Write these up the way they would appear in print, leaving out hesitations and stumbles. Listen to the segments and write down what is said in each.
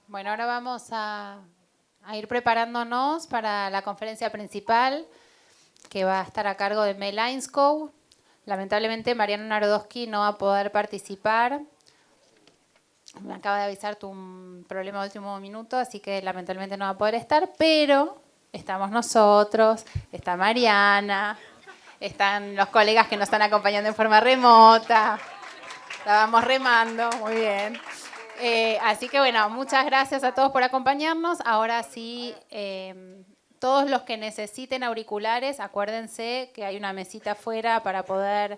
Bueno, ahora vamos a ir preparándonos para la conferencia principal que va a estar a cargo de Mel Ainscow. Lamentablemente Mariana Narodowski no va a poder participar. Me acaba de avisar un problema de último minuto, así que lamentablemente no va a poder estar, pero estamos nosotros, está Mariana, están los colegas que nos están acompañando en forma remota. Estábamos remando, muy bien. Así que bueno, muchas gracias a todos por acompañarnos. Ahora sí, todos los que necesiten auriculares, acuérdense que hay una mesita afuera para poder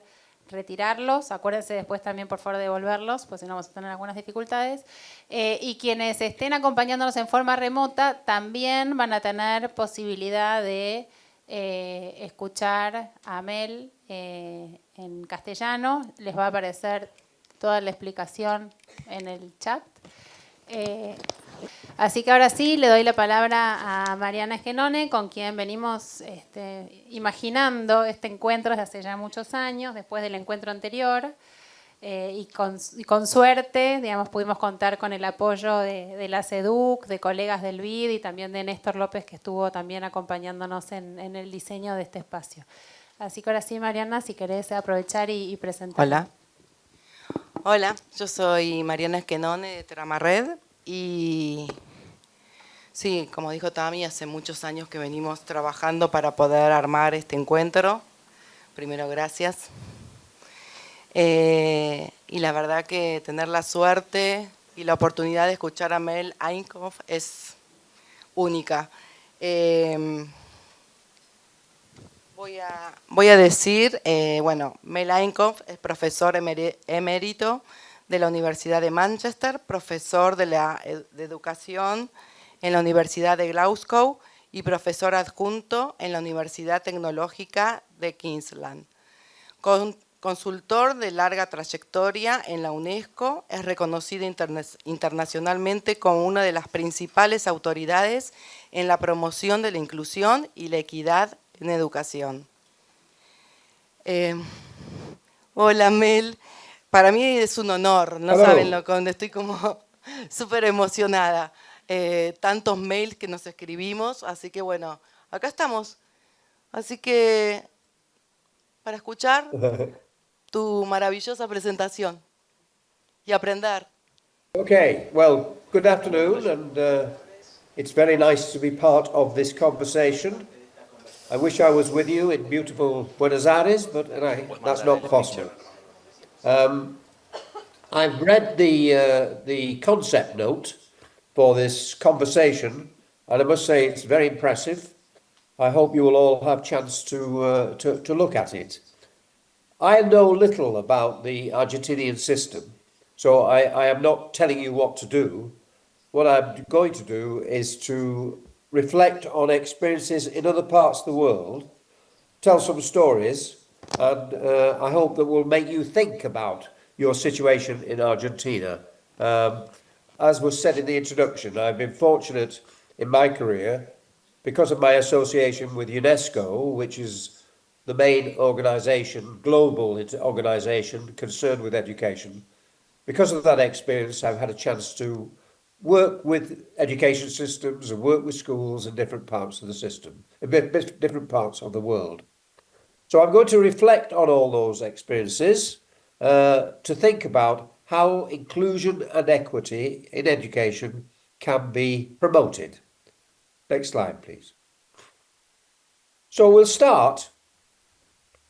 retirarlos. Acuérdense después también, por favor, devolverlos, pues si no vamos a tener algunas dificultades. Y quienes estén acompañándonos en forma remota también van a tener posibilidad de escuchar a Mel en castellano. Les va a aparecer toda la explicación en el chat. Así que ahora sí, le doy la palabra a Mariana Schenone, con quien venimos imaginando este encuentro desde hace ya muchos años, después del encuentro anterior. Y con suerte, digamos, pudimos contar con el apoyo de la SEDUC, de colegas del BID y también de Néstor López, que estuvo también acompañándonos en el diseño de este espacio. Así que ahora sí, Mariana, si querés aprovechar y presentar. Hola. Hola, yo soy Mariana Schenone de TRAMARED y sí, como dijo Tami, hace muchos años que venimos trabajando para poder armar este encuentro. Primero, gracias. Y la verdad que tener la suerte y la oportunidad de escuchar a Mel Ainscow es única. Voy a decir, bueno, Mel Ainscow es profesor emérito de la Universidad de Manchester, profesor de Educación en la Universidad de Glasgow y profesor adjunto en la Universidad Tecnológica de Queensland. Consultor de larga trayectoria en la UNESCO, es reconocido internacionalmente como una de las principales autoridades en la promoción de la inclusión y la equidad en educación. Hola Mel, para mí es un honor, no saben lo que estoy como súper emocionada. Tantos mails que nos escribimos, así que bueno, acá estamos. Así que para escuchar tu maravillosa presentación y aprender. Okay, well, good afternoon, and it's very nice to be part of this conversation. I wish I was with you in beautiful Buenos Aires, but that's not possible. I've read the concept note for this conversation, and I must say it's very impressive. I hope you will all have a chance to look at it. I know little about the Argentinian system, so I am not telling you what to do. What I'm going to do is to reflect on experiences in other parts of the world, tell some stories, and I hope that will make you think about your situation in Argentina. As was said in the introduction, I've been fortunate in my career because of my association with UNESCO, which is the main organisation, global organisation concerned with education. Because of that experience, I've had a chance to work with education systems and work with schools in different parts of the system, in different parts of the world. So I'm going to reflect on all those experiences to think about how inclusion and equity in education can be promoted. Next slide, please. So we'll start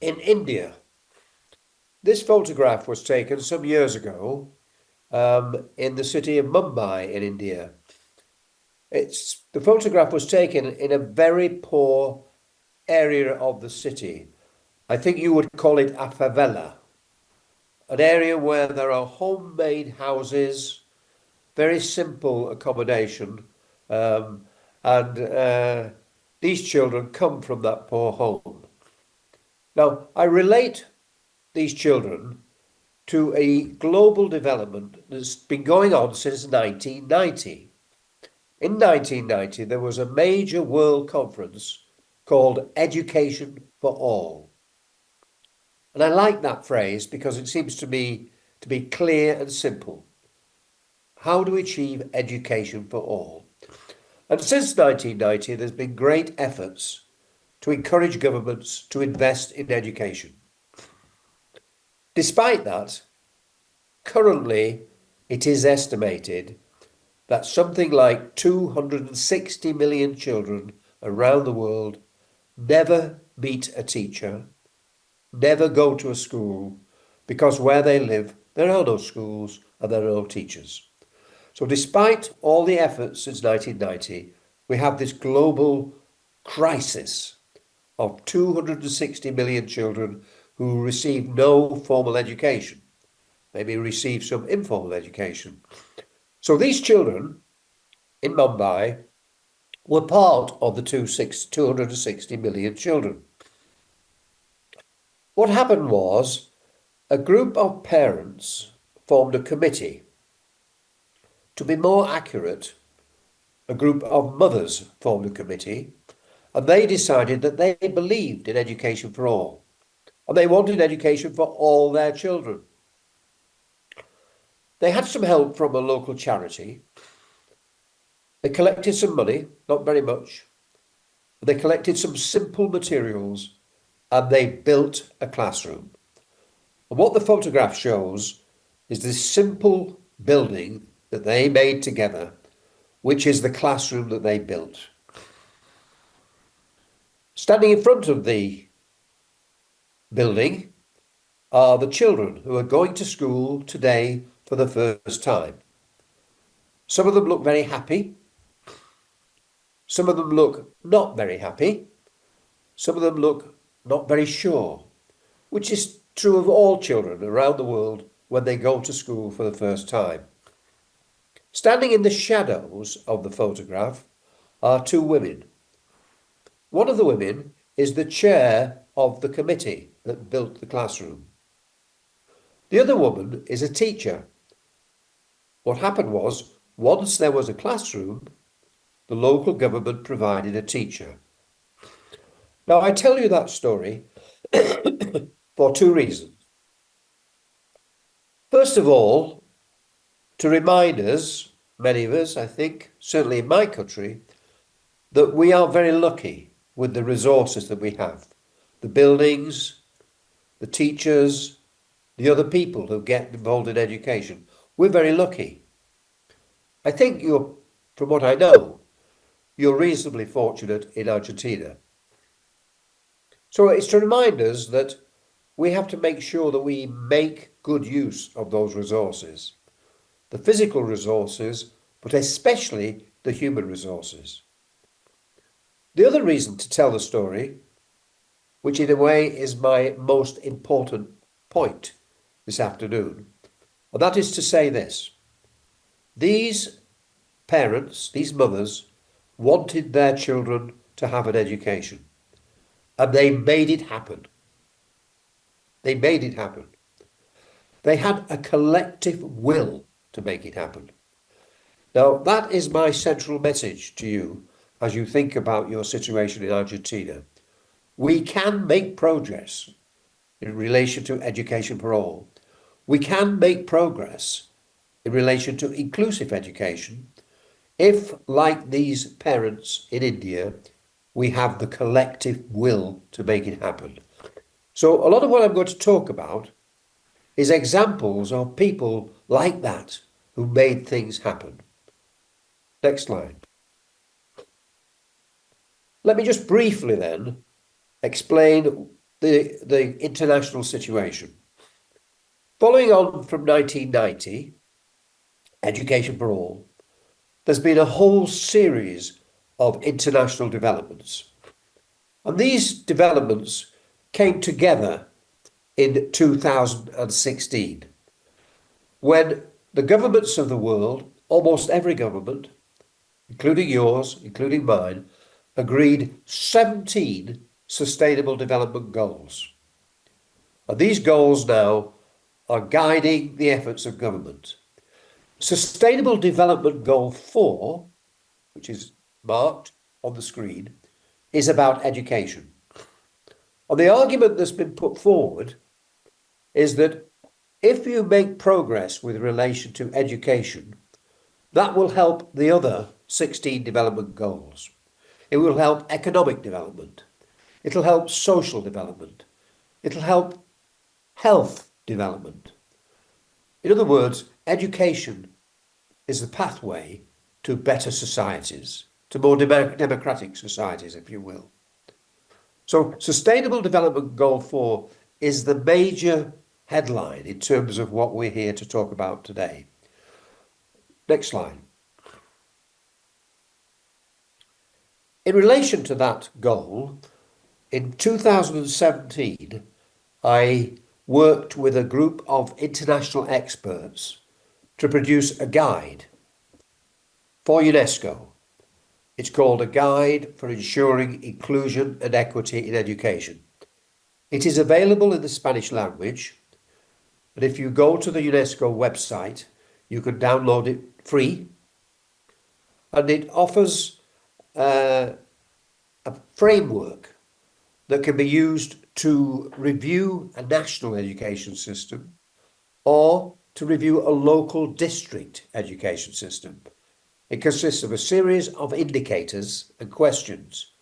in India. This photograph was taken some years ago in the city of Mumbai in India. The photograph was taken in a very poor area of the city. I think you would call it a favela, an area where there are homemade houses, very simple accommodation, and these children come from that poor home. Now, I relate these children to a global development that's been going on since 1990. In 1990, there was a major world conference called Education for All. And I like that phrase because it seems to me to be clear and simple. how do we achieve education for all? And since 1990, there's been great efforts to encourage governments to invest in education. Despite that, currently it is estimated that something like 260 million children around the world never meet a teacher, never go to a school, because where they live, there are no schools and there are no teachers. So despite all the efforts since 1990, we have this global crisis of 260 million children who receive no formal education, maybe receive some informal education. So these children in Mumbai were part of the 260 million children. What happened was a group of parents formed a committee. To be more accurate, a group of mothers formed a committee, and they decided that they believed in education for all, and they wanted education for all their children. They had some help from a local charity. They collected some money, not very much. They collected some simple materials and they built a classroom. And what the photograph shows is this simple building that they made together, which is the classroom that they built. Standing in front of the building are the children who are going to school today for the first time. Some of them look very happy. Some of them look not very happy. Some of them look not very sure, which is true of all children around the world when they go to school for the first time. Standing in the shadows of the photograph are two women. One of the women is the chair of the committee that built the classroom. The other woman is a teacher. What happened was, once there was a classroom, the local government provided a teacher. Now, I tell you that story for two reasons. First of all, to remind us, many of us, I think, certainly in my country, that we are very lucky with the resources that we have. The buildings, the teachers, the other people who get involved in education. We're very lucky. I think from what I know, you're reasonably fortunate in Argentina. So it's to remind us that we have to make sure that we make good use of those resources, the physical resources, but especially the human resources. The other reason to tell the story, which in a way is my most important point this afternoon, and that is to say this. These parents, these mothers, wanted their children to have an education, and they made it happen. They made it happen. They had a collective will to make it happen. Now, that is my central message to you as you think about your situation in Argentina. We can make progress in relation to education for all. We can make progress in relation to inclusive education if, like these parents in India, we have the collective will to make it happen. So a lot of what I'm going to talk about is examples of people like that who made things happen. Next slide. Let me just briefly then explain the international situation. Following on from 1990, Education for All, there's been a whole series of international developments. And these developments came together in 2016, when the governments of the world, almost every government, including yours, including mine, agreed 17 Sustainable Development Goals. And these goals now are guiding the efforts of government. Sustainable Development Goal 4, which is marked on the screen, is about education. And the argument that's been put forward is that if you make progress with relation to education, That will help the other 16 development goals. It will help economic development. It'll help social development. It'll help health development. In other words, education is the pathway to better societies, to more democratic societies, if you will. So Sustainable Development Goal 4 is the major headline in terms of what we're here to talk about today. Next slide. In relation to that goal, in 2017, I worked with a group of international experts to produce a guide for UNESCO. It's called A Guide for Ensuring Inclusion and Equity in Education. It is available in the Spanish language, and if you go to the UNESCO website, you can download it free, and it offers a framework that can be used to review a national education system or to review a local district education system. It consists of a series of indicators and questions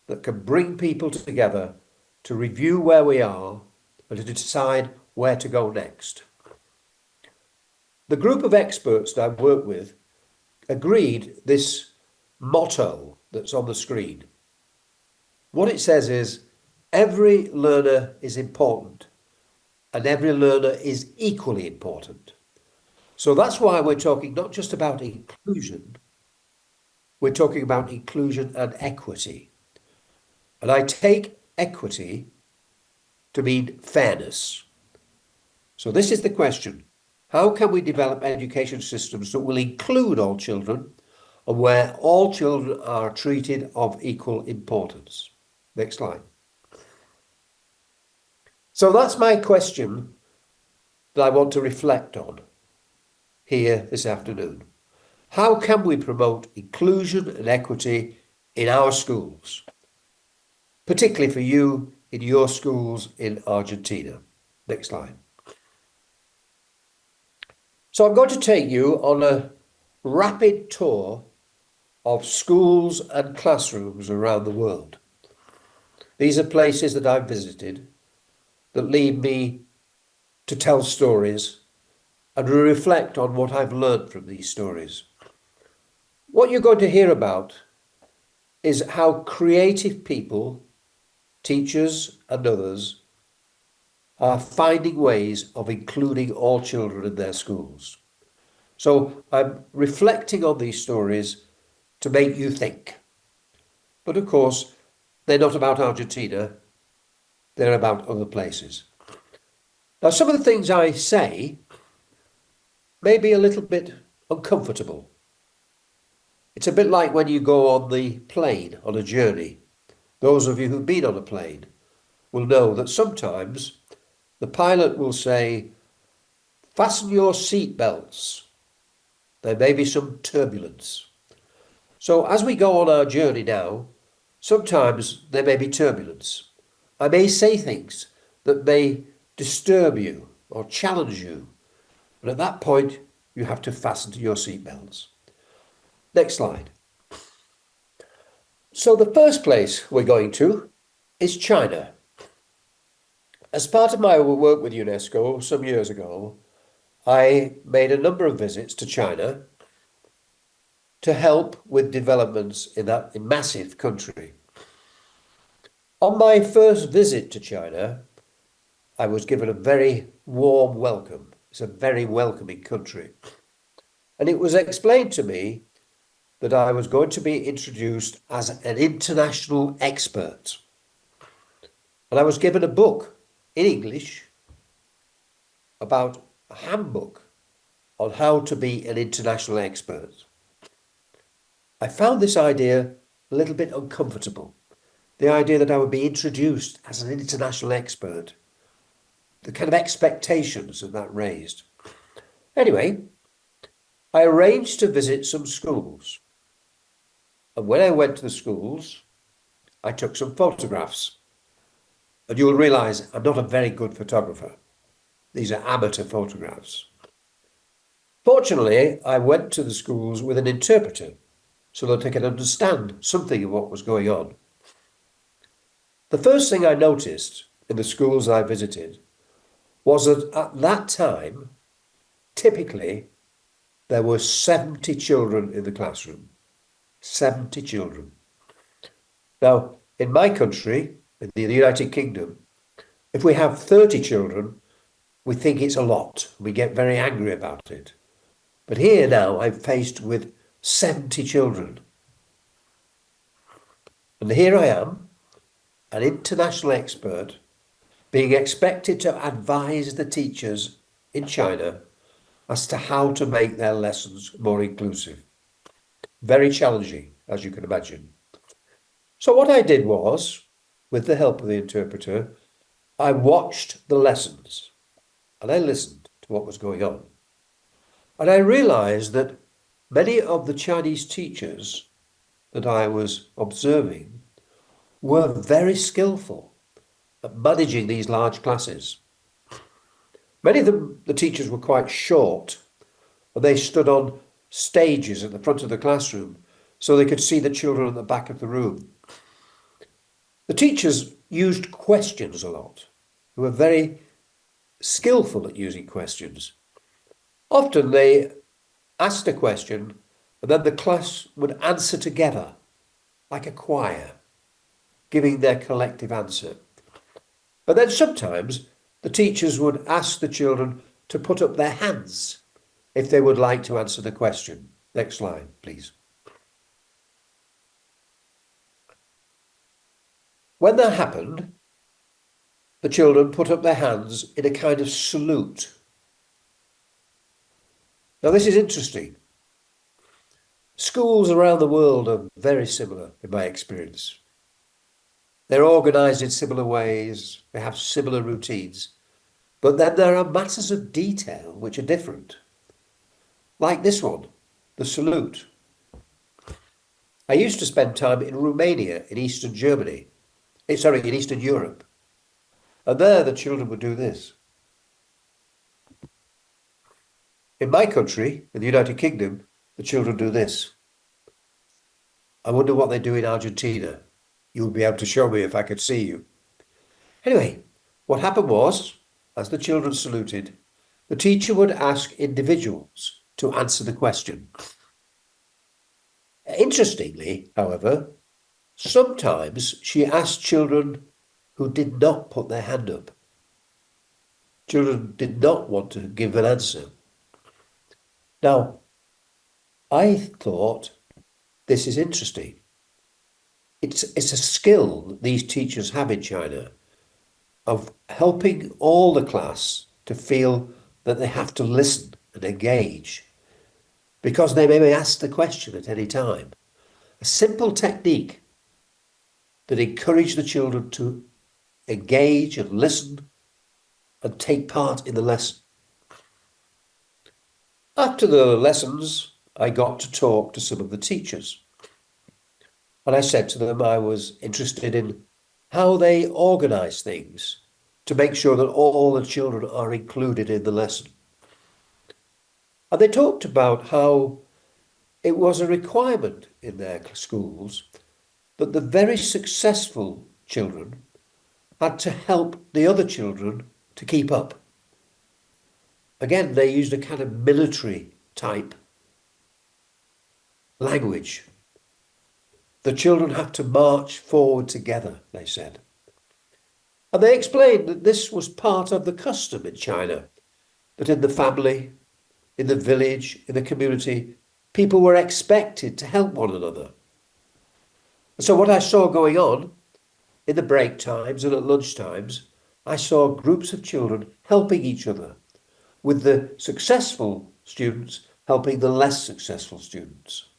that can bring people together to review where we are and to decide where to go next. The group of experts that I work with agreed this motto that's on the screen. What it says is, every learner is important and every learner is equally important. So that's why we're talking not just about inclusion, we're talking about inclusion and equity. And I take equity to mean fairness. So this is the question. How can we develop education systems that will include all children and where all children are treated of equal importance? Next slide. So that's my question that I want to reflect on here this afternoon. How can we promote inclusion and equity in our schools, particularly for you in your schools in Argentina? Next slide. So I'm going to take you on a rapid tour of schools and classrooms around the world. These are places that I've visited that lead me to tell stories and reflect on what I've learned from these stories. What you're going to hear about is how creative people, teachers and others, are finding ways of including all children in their schools. So I'm reflecting on these stories to make you think. But of course, they're not about Argentina, they're about other places. Now, some of the things I say may be a little bit uncomfortable. It's a bit like when you go on the plane on a journey. Those of you who've been on a plane will know that sometimes the pilot will say, fasten your seat belts. There may be some turbulence. So as we go on our journey now, sometimes there may be turbulence. I may say things that may disturb you or challenge you. And at that point, you have to fasten to your seatbelts. Next slide. So the first place we're going to is China. As part of my work with UNESCO some years ago, I made a number of visits to China to help with developments in that massive country. On my first visit to China, I was given a very warm welcome. It's a very welcoming country. And it was explained to me that I was going to be introduced as an international expert. And I was given a book in English about a handbook on how to be an international expert. I found this idea a little bit uncomfortable. The idea that I would be introduced as an international expert, the kind of expectations that raised. Anyway, I arranged to visit some schools. And when I went to the schools, I took some photographs. And you'll realize I'm not a very good photographer. These are amateur photographs. Fortunately, I went to the schools with an interpreter so that I could understand something of what was going on. The first thing I noticed in the schools I visited was that at that time, typically, there were 70 children in the classroom. 70 children. Now, in my country, in the United Kingdom, if we have 30 children, we think it's a lot. We get very angry about it. But here now, I'm faced with 70 children. And here I am, an international expert, being expected to advise the teachers in China as to how to make their lessons more inclusive. Very challenging, as you can imagine. So what I did was, with the help of the interpreter, I watched the lessons and I listened to what was going on. And I realized that many of the Chinese teachers that I was observing were very skillful at managing these large classes. Many of them, the teachers were quite short, and they stood on stages at the front of the classroom so they could see the children at the back of the room. The teachers used questions a lot. They were very skillful at using questions. Often they asked a question and then the class would answer together, like a choir, giving their collective answer. But then sometimes the teachers would ask the children to put up their hands if they would like to answer the question. Next slide, please. When that happened, the children put up their hands in a kind of salute. Now, this is interesting. Schools around the world are very similar, in my experience. They're organised in similar ways, they have similar routines, but then there are matters of detail which are different. Like this one, the salute. I used to spend time in Romania, in Eastern Germany, in Eastern Europe. And there the children would do this. In my country, in the United Kingdom, the children do this. I wonder what they do in Argentina. You would be able to show me if I could see you. Anyway, what happened was, as the children saluted, the teacher would ask individuals to answer the question. Interestingly, however, sometimes she asked children who did not put their hand up. Children did not want to give an answer. Now, I thought this is interesting. It's a skill that these teachers have in China of helping all the class to feel that they have to listen and engage because they may be asked the question at any time. A simple technique that encouraged the children to engage and listen and take part in the lesson. After the lessons, I got to talk to some of the teachers. And I said to them I was interested in how they organise things to make sure that all the children are included in the lesson. And they talked about how it was a requirement in their schools that the very successful children had to help the other children to keep up. Again, they used a kind of military type language. The children have to march forward together, they said. And they explained that this was part of the custom in China, that in the family, in the village, in the community, people were expected to help one another. And so what I saw going on in the break times and at lunch times, I saw groups of children helping each other, with the successful students helping the less successful students.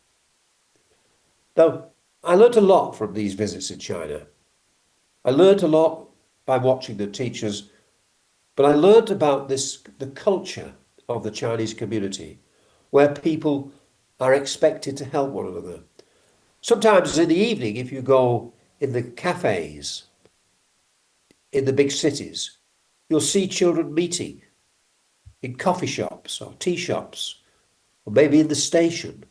Now, I learnt a lot from these visits in China. I learnt a lot by watching the teachers, but I learnt about the culture of the Chinese community, where people are expected to help one another. Sometimes in the evening, if you go in the cafes, in the big cities, you'll see children meeting in coffee shops or tea shops or maybe in the station,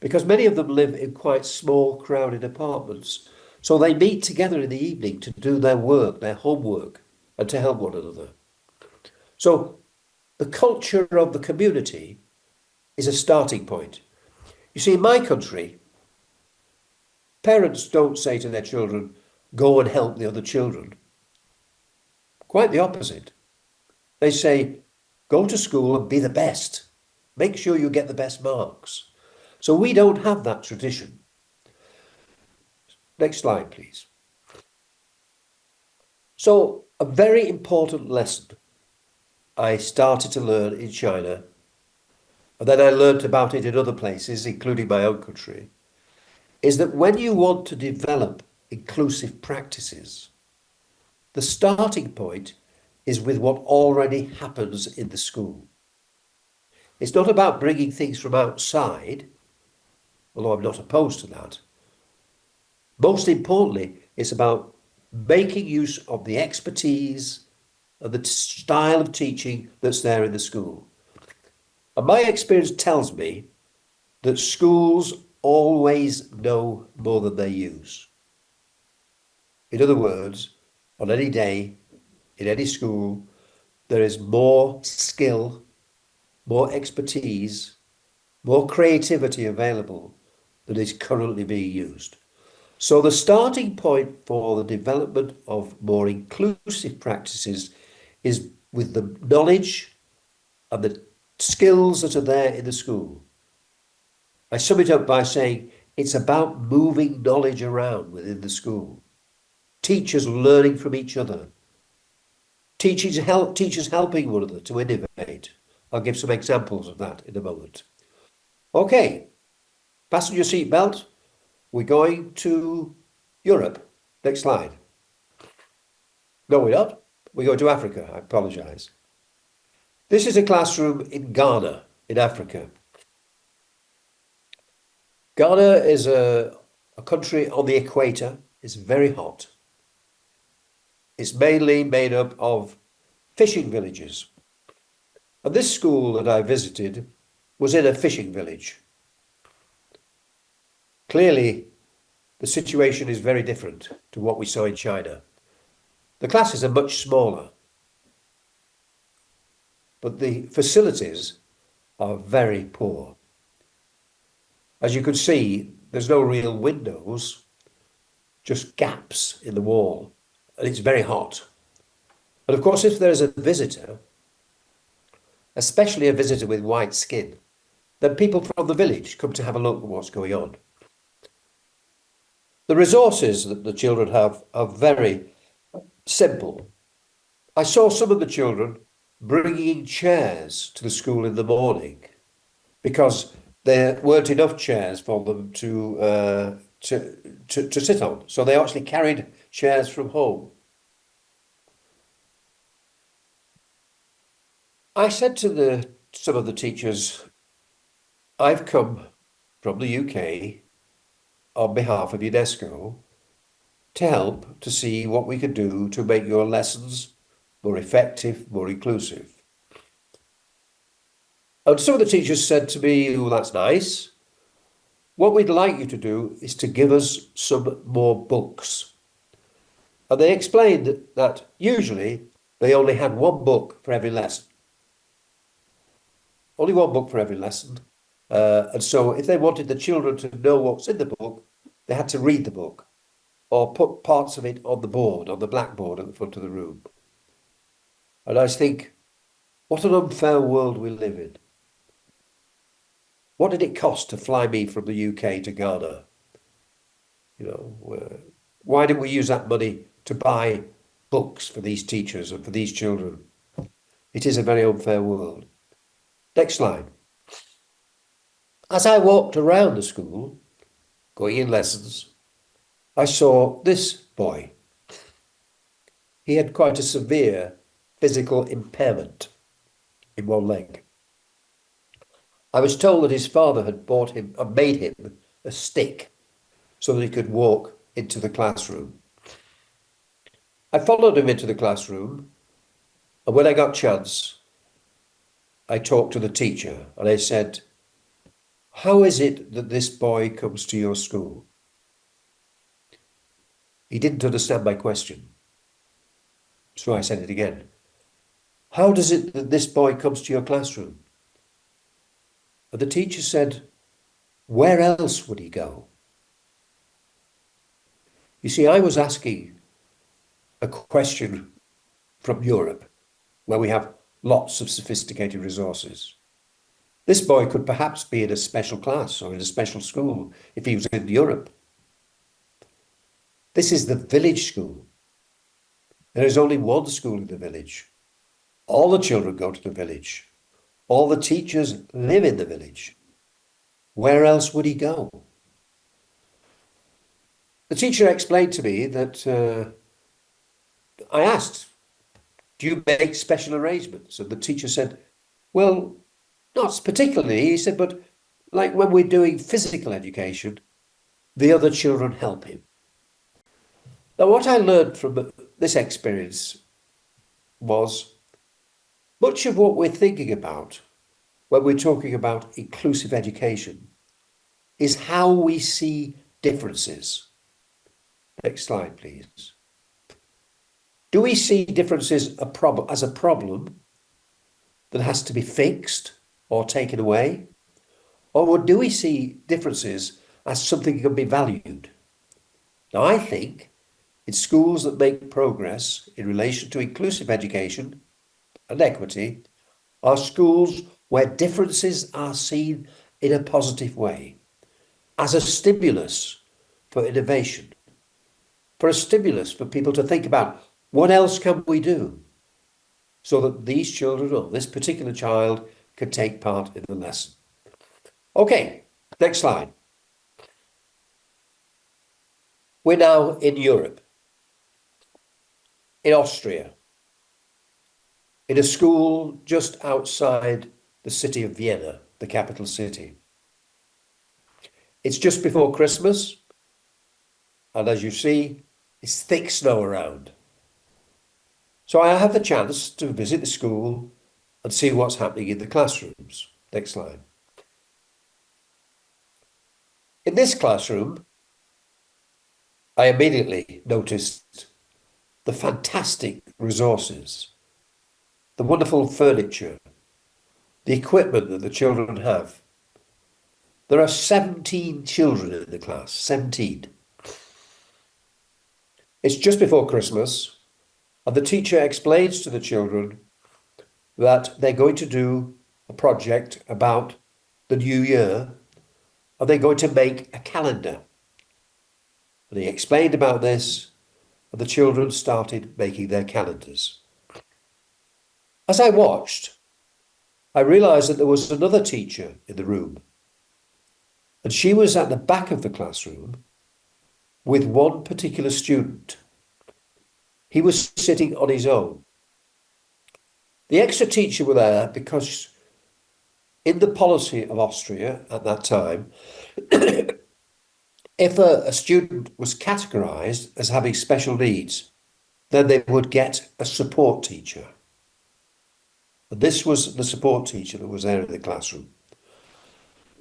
because many of them live in quite small, crowded apartments. So they meet together in the evening to do their work, their homework, and to help one another. So the culture of the community is a starting point. You see, in my country, parents don't say to their children, go and help the other children. Quite the opposite. They say, go to school and be the best. Make sure you get the best marks. So we don't have that tradition. Next slide, please. So a very important lesson I started to learn in China, and then I learned about it in other places, including my own country, is that when you want to develop inclusive practices, the starting point is with what already happens in the school. It's not about bringing things from outside, although I'm not opposed to that. Most importantly, it's about making use of the expertise and the style of teaching that's there in the school. And my experience tells me that schools always know more than they use. In other words, on any day, in any school, there is more skill, more expertise, more creativity available than is currently being used. So the starting point for the development of more inclusive practices is with the knowledge and the skills that are there in the school. I sum it up by saying it's about moving knowledge around within the school. Teachers learning from each other. Teachers helping one another to innovate. I'll give some examples of that in a moment. Okay, fasten your seatbelt. We're going to Europe. Next slide. No, we're not. We're going to Africa. I apologize. This is a classroom in Ghana, in Africa. Ghana is a country on the equator. It's very hot. It's mainly made up of fishing villages. And this school that I visited was in a fishing village. Clearly, the situation is very different to what we saw in China. The classes are much smaller, but the facilities are very poor. As you can see, there's no real windows, just gaps in the wall, and it's very hot. And of course, if there's a visitor, especially a visitor with white skin, then people from the village come to have a look at what's going on. The resources that the children have are very simple. I saw some of the children bringing chairs to the school in the morning because there weren't enough chairs for them to sit on. So they actually carried chairs from home. I said to some of the teachers, I've come from the UK on behalf of UNESCO to help to see what we could do to make your lessons more effective, more inclusive. And some of the teachers said to me, oh, that's nice. What we'd like you to do is to give us some more books. And they explained that usually they only had one book for every lesson. Only one book for every lesson. And so if they wanted the children to know what's in the book, they had to read the book or put parts of it on the board, on the blackboard at the front of the room. And I think, what an unfair world we live in. What did it cost to fly me from the UK to Ghana? You know, why didn't we use that money to buy books for these teachers and for these children? It is a very unfair world. Next slide. As I walked around the school, going in lessons, I saw this boy. He had quite a severe physical impairment in one leg. I was told that his father had bought him and made him a stick so that he could walk into the classroom. I followed him into the classroom, and when I got a chance, I talked to the teacher and I said, how is it that this boy comes to your school? He didn't understand my question. So I said it again. How does it that this boy comes to your classroom? And the teacher said, where else would he go? You see, I was asking a question from Europe, where we have lots of sophisticated resources. This boy could perhaps be in a special class or in a special school if he was in Europe. This is the village school. There is only one school in the village. All the children go to the village. All the teachers live in the village. Where else would he go? The teacher explained to me that I asked, do you make special arrangements? And the teacher said, well, not particularly. He said, but like when we're doing physical education, the other children help him. Now, what I learned from this experience was much of what we're thinking about when we're talking about inclusive education is how we see differences. Next slide, please. Do we see differences as a problem that has to be fixed or taken away? Or do we see differences as something that can be valued? Now, I think in schools that make progress in relation to inclusive education and equity are schools where differences are seen in a positive way, as a stimulus for innovation, for a stimulus for people to think about what else can we do so that these children or this particular child can take part in the lesson. Okay, next slide. We're now in Europe, in Austria, in a school just outside the city of Vienna, the capital city. It's just before Christmas, and as you see, it's thick snow around. So I have the chance to visit the school and see what's happening in the classrooms. Next slide. In this classroom, I immediately noticed the fantastic resources, the wonderful furniture, the equipment that the children have. There are 17 children in the class, 17. It's just before Christmas, and the teacher explains to the children that they're going to do a project about the new year, and they're going to make a calendar. And he explained about this, and the children started making their calendars. As I watched, I realised that there was another teacher in the room, and she was at the back of the classroom with one particular student. He was sitting on his own. The extra teacher were there because in the policy of Austria at that time, if a student was categorised as having special needs, then they would get a support teacher. And this was the support teacher that was there in the classroom.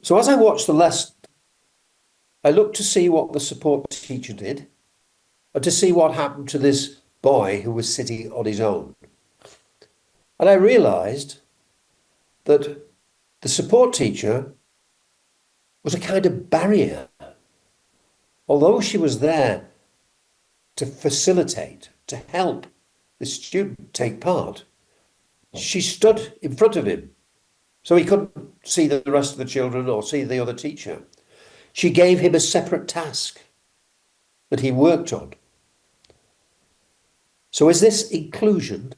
So as I watched the lesson, I looked to see what the support teacher did and to see what happened to this boy who was sitting on his own. And I realised that the support teacher was a kind of barrier. Although she was there to facilitate, to help the student take part, she stood in front of him so he couldn't see the rest of the children or see the other teacher. She gave him a separate task that he worked on. So is this inclusion,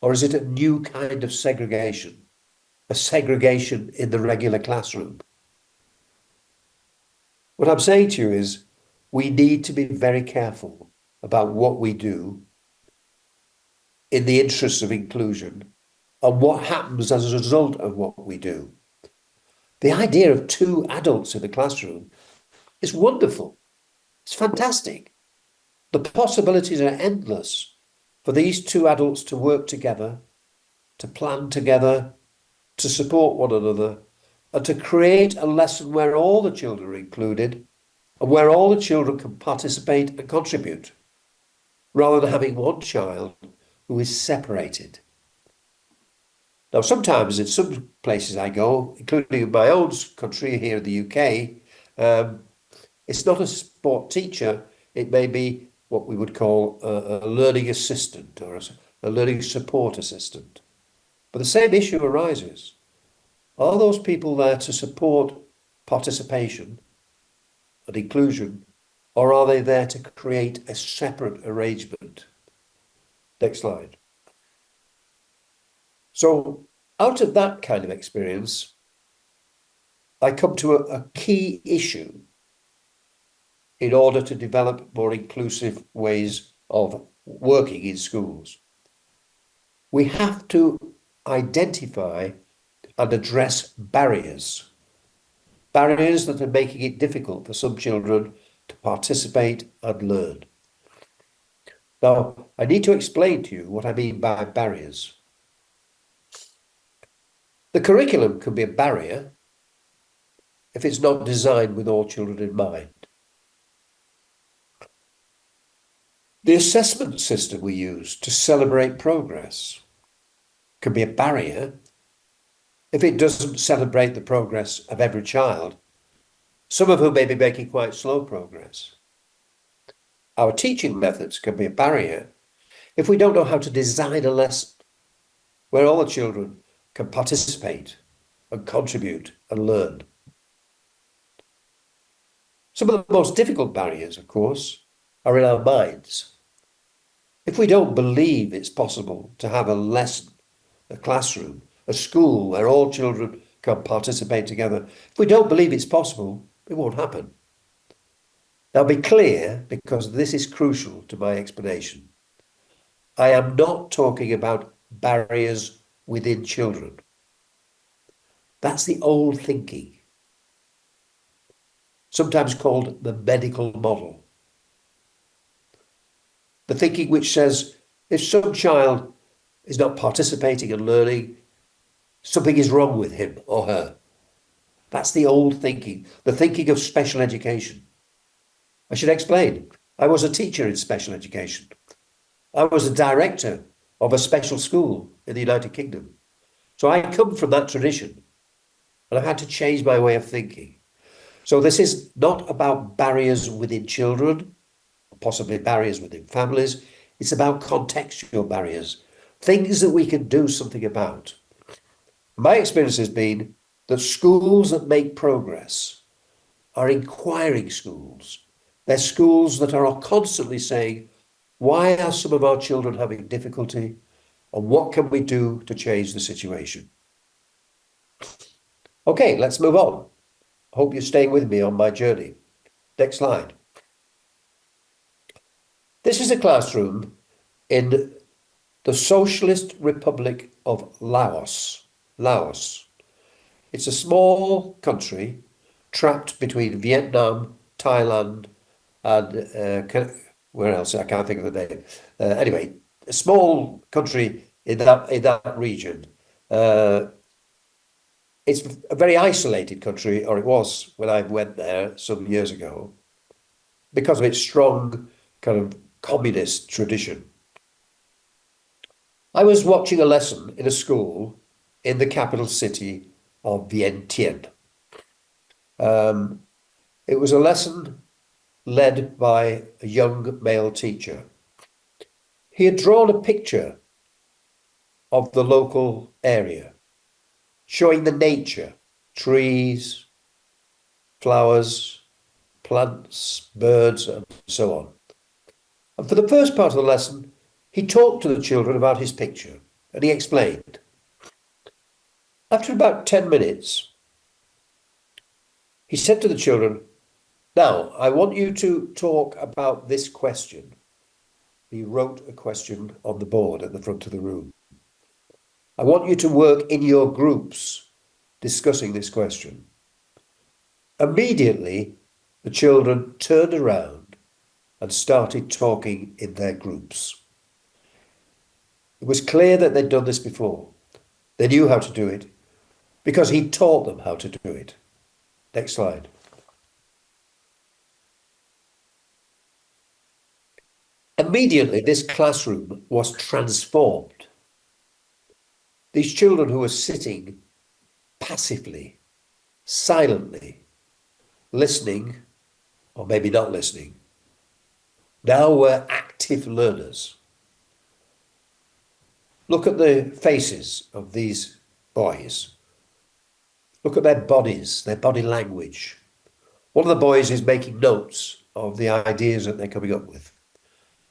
or is it a new kind of segregation? A segregation in the regular classroom? What I'm saying to you is we need to be very careful about what we do in the interests of inclusion and what happens as a result of what we do. The idea of 2 adults in the classroom is wonderful. It's fantastic. The possibilities are endless for these 2 adults to work together, to plan together, to support one another, and to create a lesson where all the children are included and where all the children can participate and contribute, rather than having one child who is separated. Now, sometimes in some places I go, including in my own country here in the UK, it's not a sport teacher, it may be what we would call a learning assistant or a learning support assistant. But the same issue arises. Are those people there to support participation and inclusion, or are they there to create a separate arrangement? Next slide. So out of that kind of experience, I come to a key issue in order to develop more inclusive ways of working in schools. We have to identify and address barriers that are making it difficult for some children to participate and learn. Now, I need to explain to you what I mean by barriers. The curriculum can be a barrier if it's not designed with all children in mind. The assessment system we use to celebrate progress can be a barrier if it doesn't celebrate the progress of every child, some of whom may be making quite slow progress. Our teaching methods can be a barrier if we don't know how to design a lesson where all the children can participate and contribute and learn. Some of the most difficult barriers, of course, are in our minds. If we don't believe it's possible to have a lesson, a classroom, a school where all children can participate together, if we don't believe it's possible, it won't happen. Now be clear, because this is crucial to my explanation. I am not talking about barriers within children. That's the old thinking, sometimes called the medical model. The thinking which says if some child is not participating and learning, something is wrong with him or her. That's the old thinking, the thinking of special education. I should explain, I was a teacher in special education. I was a director of a special school in the United Kingdom. So I come from that tradition, and I had to change my way of thinking. So this is not about barriers within children, possibly barriers within families. It's about contextual barriers, things that we can do something about. My experience has been that schools that make progress are inquiring schools. They're schools that are constantly saying, why are some of our children having difficulty, and what can we do to change the situation? Okay, let's move on. Hope you're staying with me on my journey. Next slide. This is a classroom in the Socialist Republic of Laos. Laos. It's a small country trapped between Vietnam, Thailand, and where else? I can't think of the name. Anyway, a small country in that region. It's a very isolated country, or it was when I went there some years ago, because of its strong kind of communist tradition. I was watching a lesson in a school in the capital city of Vientiane. It was a lesson led by a young male teacher. He had drawn a picture of the local area, showing the nature, trees, flowers, plants, birds, and so on. And for the first part of the lesson, he talked to the children about his picture, and he explained. After about 10 minutes, he said to the children, now, I want you to talk about this question. He wrote a question on the board at the front of the room. I want you to work in your groups discussing this question. Immediately, the children turned around and started talking in their groups. It was clear that they'd done this before. They knew how to do it, because he taught them how to do it. Next slide. Immediately, this classroom was transformed. These children who were sitting passively, silently, listening, or maybe not listening, now were active learners. Look at the faces of these boys. Look at their bodies, their body language. One of the boys is making notes of the ideas that they're coming up with.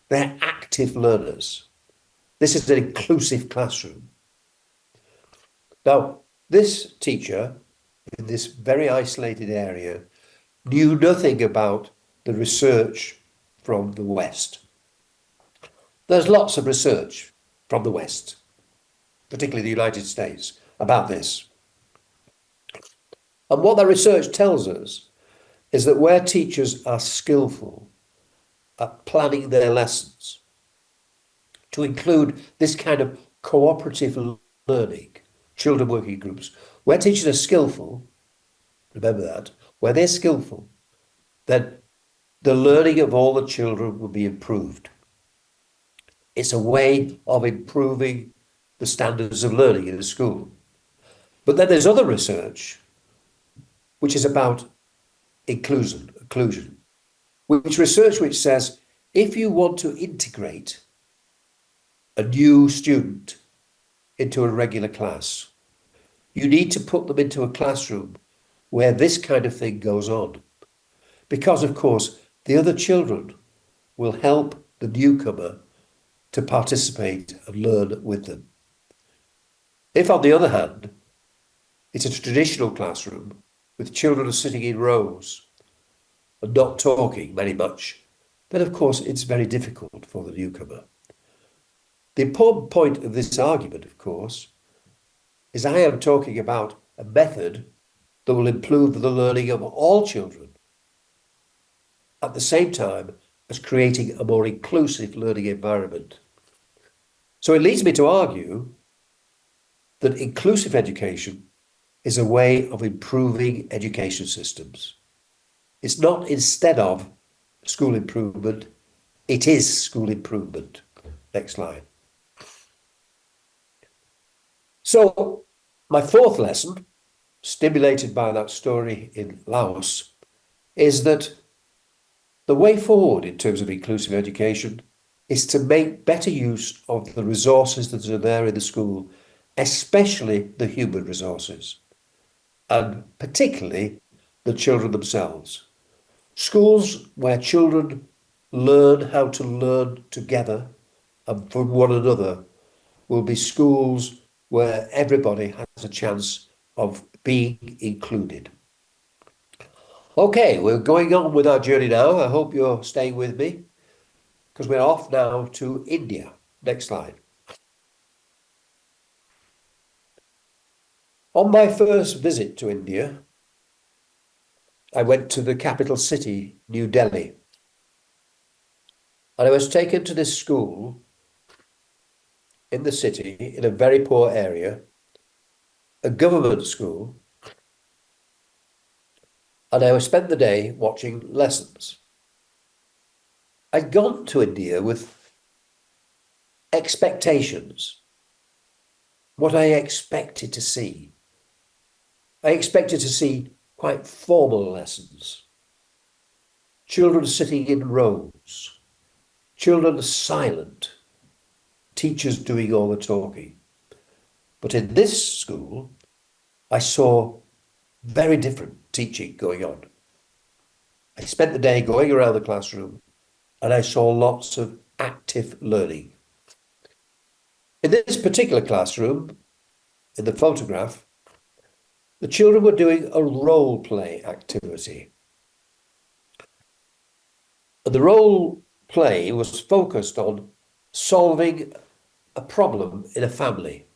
They're active learners. This is an inclusive classroom. Now, this teacher in this very isolated area knew nothing about the research from the West. There's lots of research from the West, particularly the United States, about this. And what that research tells us is that where teachers are skillful at planning their lessons to include this kind of cooperative learning, children working in groups, where teachers are skillful, remember that, where they're skillful, then the learning of all the children will be improved. It's a way of improving the standards of learning in a school. But then there's other research which is about inclusion, which research which says if you want to integrate a new student into a regular class, you need to put them into a classroom where this kind of thing goes on. Because, of course, the other children will help the newcomer to participate and learn with them. If, on the other hand, it's a traditional classroom with children sitting in rows and not talking very much, then, of course, it's very difficult for the newcomer. The important point of this argument, of course, is I am talking about a method that will improve the learning of all children at the same time as creating a more inclusive learning environment. So it leads me to argue that inclusive education is a way of improving education systems. It's not instead of school improvement, it is school improvement. Next slide. So my fourth lesson, stimulated by that story in Laos, is that the way forward in terms of inclusive education is to make better use of the resources that are there in the school, especially the human resources, and particularly the children themselves. Schools where children learn how to learn together and from one another will be schools where everybody has a chance of being included. Okay, we're going on with our journey now. I hope you're staying with me because we're off now to India. Next slide. On my first visit to India, I went to the capital city, New Delhi, and I was taken to this school in the city in a very poor area, a government school, and I spent the day watching lessons. I'd gone to India with expectations, what I expected to see. I expected to see quite formal lessons, children sitting in rows, children silent, teachers doing all the talking. But in this school, I saw very different teaching going on. I spent the day going around the classroom and I saw lots of active learning. In this particular classroom, in the photograph, the children were doing a role play activity. And the role play was focused on solving a problem in a family.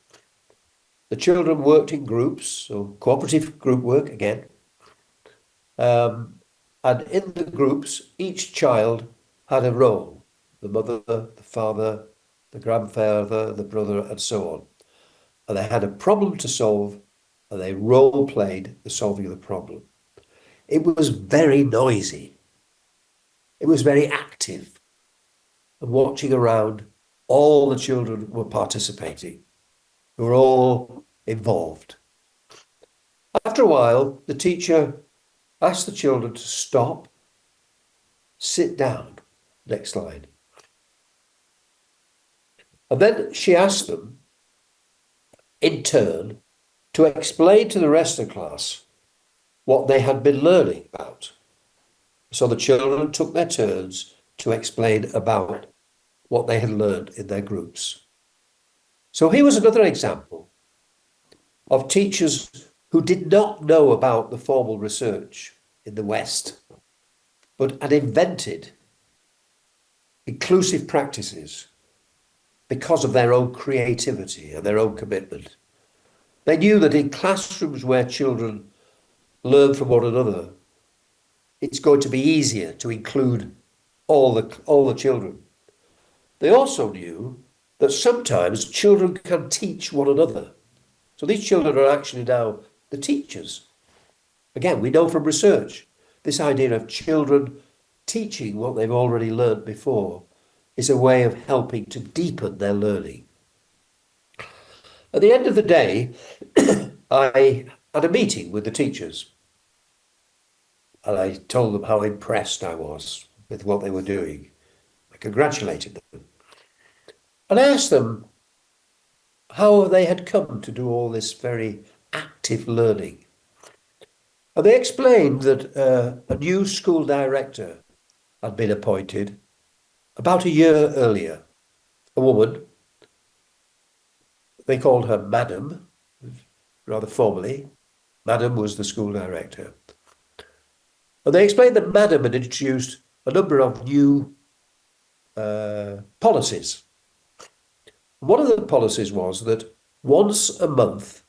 The children worked in groups, so cooperative group work again. And in the groups, each child had a role, the mother, the father, the grandfather, the brother, and so on. And they had a problem to solve, and they role-played the solving of the problem. It was very noisy. It was very active. And watching around, all the children were participating. They were all involved. After a while, the teacher asked the children to stop, sit down. Next slide. And then she asked them, in turn, to explain to the rest of the class what they had been learning about. So the children took their turns to explain about what they had learned in their groups. So here was another example of teachers who did not know about the formal research in the West, but had invented inclusive practices because of their own creativity and their own commitment. They knew that in classrooms where children learn from one another, it's going to be easier to include all the children. They also knew that sometimes children can teach one another. So these children are actually now the teachers. Again, we know from research, this idea of children teaching what they've already learned before is a way of helping to deepen their learning. At the end of the day, I had a meeting with the teachers, and I told them how impressed I was with what they were doing. I congratulated them. And I asked them how they had come to do all this very active learning. And they explained that a new school director had been appointed about a year earlier. A woman, they called her Madam, rather formally. Madam was the school director. And they explained that Madam had introduced a number of new policies. One of the policies was that once a month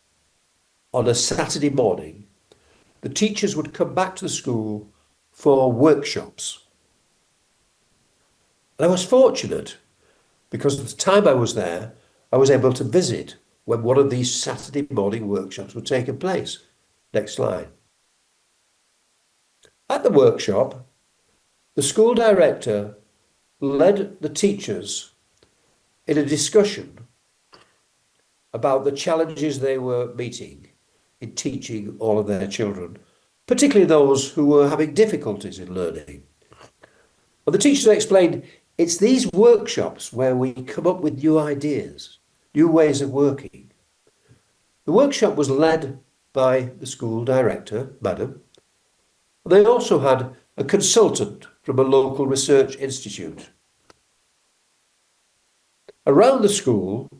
on a Saturday morning, the teachers would come back to the school for workshops. And I was fortunate because at the time I was there, I was able to visit when one of these Saturday morning workshops were taking place. Next slide. At the workshop, the school director led the teachers in a discussion about the challenges they were meeting in teaching all of their children, particularly those who were having difficulties in learning. But the teachers explained it's these workshops where we come up with new ideas, new ways of working. The workshop was led by the school director, Madam. They also had a consultant from a local research institute. Around the school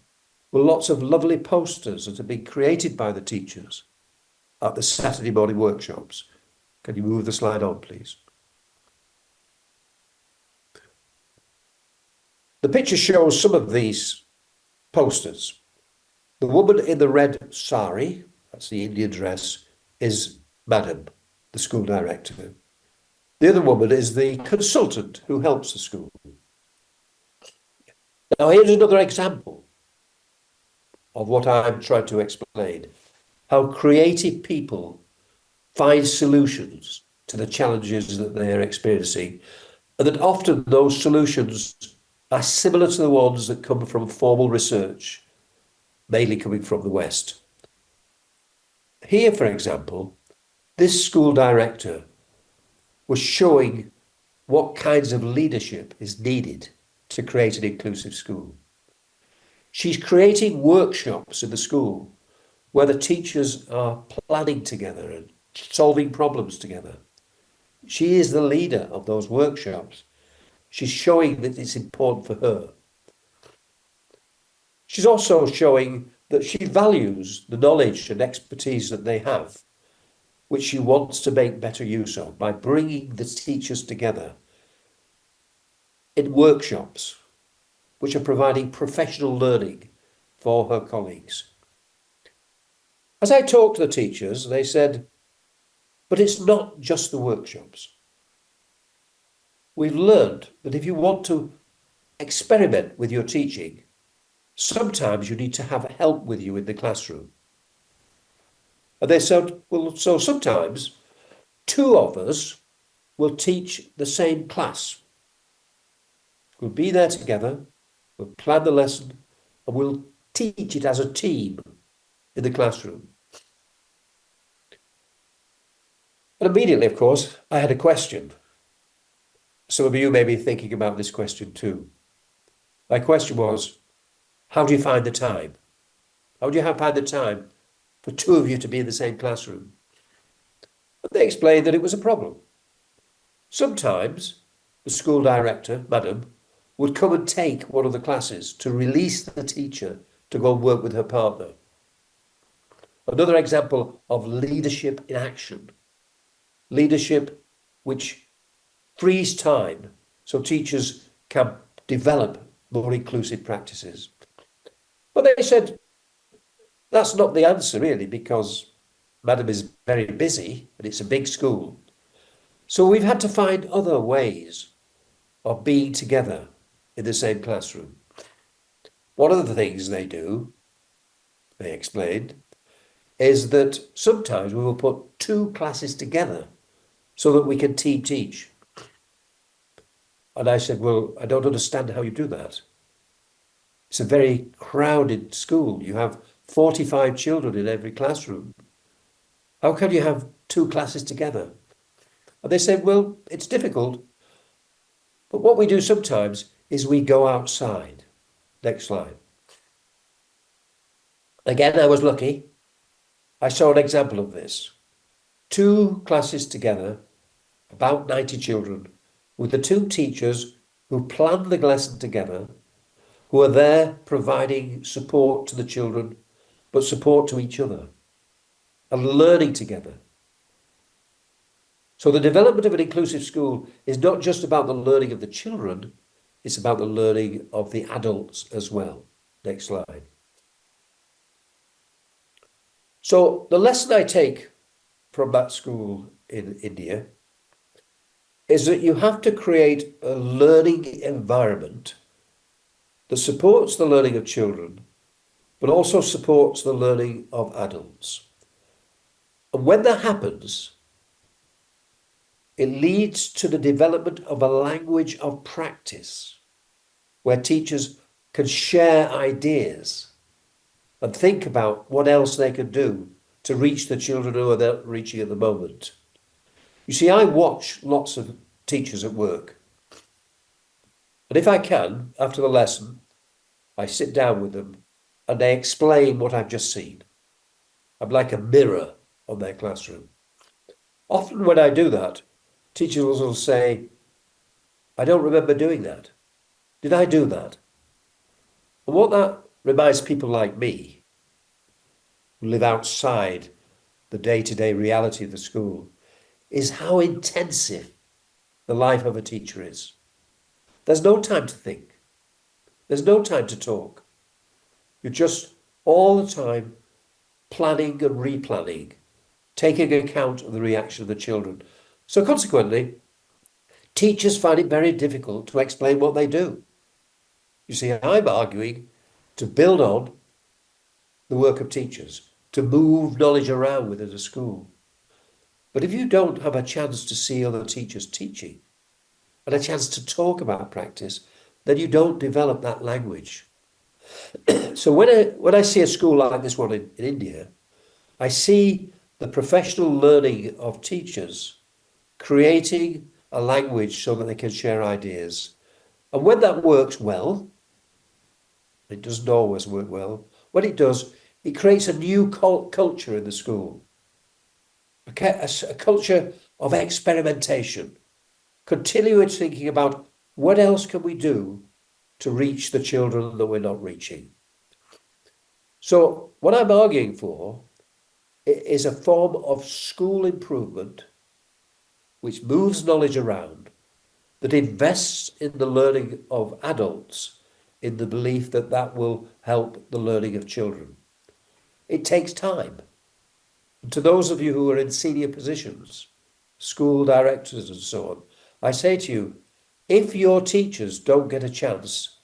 were lots of lovely posters that had been created by the teachers at the Saturday morning workshops. Can you move the slide on, please? The picture shows some of these posters. The woman in the red sari, that's the Indian dress, is Madam, the school director. The other woman is the consultant who helps the school. Now, here's another example of what I'm trying to explain. How creative people find solutions to the challenges that they are experiencing, and that often those solutions are similar to the ones that come from formal research, mainly coming from the West. Here, for example, this school director was showing what kinds of leadership is needed to create an inclusive school. She's creating workshops in the school where the teachers are planning together and solving problems together. She is the leader of those workshops. She's showing that it's important for her. She's also showing that she values the knowledge and expertise that they have, which she wants to make better use of by bringing the teachers together in workshops, which are providing professional learning for her colleagues. As I talked to the teachers, they said, but it's not just the workshops. We've learned that if you want to experiment with your teaching, sometimes you need to have help with you in the classroom. And they said, well, so sometimes two of us will teach the same class. We'll be there together, we'll plan the lesson, and we'll teach it as a team in the classroom. And immediately, of course, I had a question. Some of you may be thinking about this question too. My question was, how do you find the time? How do you find the time for two of you to be in the same classroom? And they explained that it was a problem. Sometimes the school director, madam, would come and take one of the classes to release the teacher to go and work with her partner. Another example of leadership in action. Leadership which frees time so teachers can develop more inclusive practices. But they said that's not the answer really, because madam is very busy and it's a big school. So we've had to find other ways of being together in the same classroom. One of the things they do, they explained, is that sometimes we will put two classes together so that we can team teach. And I said, well, I don't understand how you do that. It's a very crowded school. You have 45 children in every classroom. How can you have two classes together? And they said, well, it's difficult. But what we do sometimes is we go outside. Next slide. Again, I was lucky. I saw an example of this. Two classes together, about 90 children, with the two teachers who planned the lesson together, who are there providing support to the children, but support to each other, and learning together. So the development of an inclusive school is not just about the learning of the children, it's about the learning of the adults as well. Next slide. So the lesson I take from that school in India is that you have to create a learning environment that supports the learning of children, but also supports the learning of adults. And when that happens, it leads to the development of a language of practice where teachers can share ideas and think about what else they can do to reach the children who are not reaching at the moment. You see, I watch lots of teachers at work. And if I can, after the lesson, I sit down with them and they explain what I've just seen. I'm like a mirror on their classroom. Often when I do that, teachers will say, I don't remember doing that. Did I do that? And what that reminds people like me, who live outside the day-to-day reality of the school, is how intensive the life of a teacher is. There's no time to think. There's no time to talk. You're just all the time planning and replanning, taking account of the reaction of the children. So consequently, teachers find it very difficult to explain what they do. You see, I'm arguing to build on the work of teachers, to move knowledge around within a school. But if you don't have a chance to see other teachers teaching and a chance to talk about practice, then you don't develop that language. So when I see a school like this one in India, I see the professional learning of teachers creating a language so that they can share ideas. And when that works well, it doesn't always work well, when it does, it creates a new culture in the school, a culture of experimentation, continuous thinking about what else can we do to reach the children that we're not reaching. So what I'm arguing for is a form of school improvement which moves knowledge around, that invests in the learning of adults in the belief that that will help the learning of children. It takes time. And to those of you who are in senior positions, school directors and so on, I say to you, if your teachers don't get a chance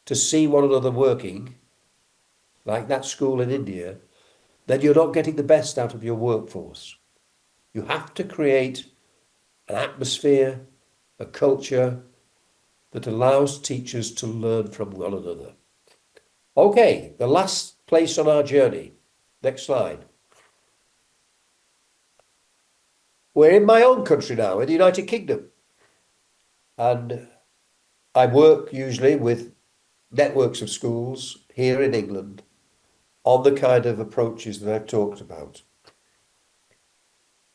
to see one another working, like that school in India, then you're not getting the best out of your workforce. You have to create an atmosphere, a culture that allows teachers to learn from one another. Okay, the last place on our journey. Next slide. We're in my own country now, in the United Kingdom. And I work usually with networks of schools here in England on the kind of approaches that I've talked about.